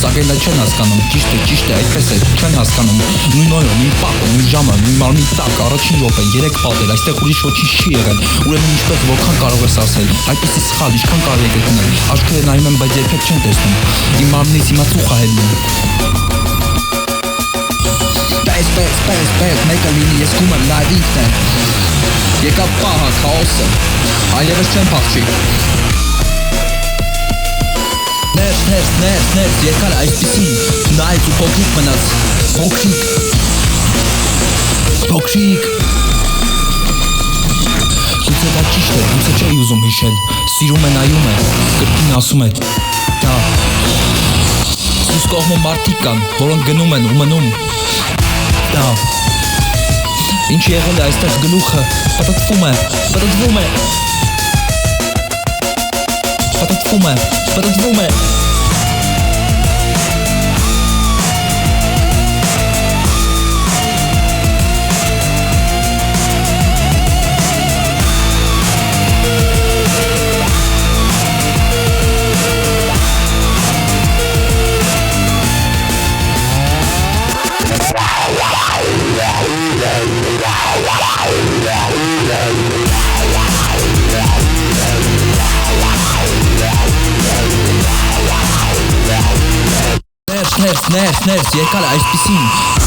Սակայն դա չեն հասկանում, ճիշտ է, այդպես է, չեն հասկանում։ Նույն օրը, նույն պատը, նույն ժամը, նույն մարմնի տակ, առաջին րոպե, 3 պատեր, այստեղ ուրիշ ոչինչ չի եղել։ Ուրեմն ինչպես որքան կարող ես ասել, այդպեսի սխալ, ինչքան կարող եք գտնել։ Աչքերը նայում են, բայց երբեք չեն տեսնում։ Իմ մարմնից հիմա ծուխ է հելնում։ Պես, մեկը լինի, ես գում եմ նաև ինքն է։ Եկավ պահը, քաոսը, այլևս չեմ փախչի։ Ներս, երկար այսպիսին, նայեց ու փոքրիկ մնաց, փոքրիկ։ Գուցե դա ճիշտ է, գուցե չէի ուզում հիշել, սիրում է, նայում է, կրկին ասում է, դա։ Մյուս կողմում մարդիկ կան, որոնք գնում են ու մնում, դա։ Ինչ եղել է այստեղ գլուխը, պտտվում է։ Ներս, երկար այսպիսին,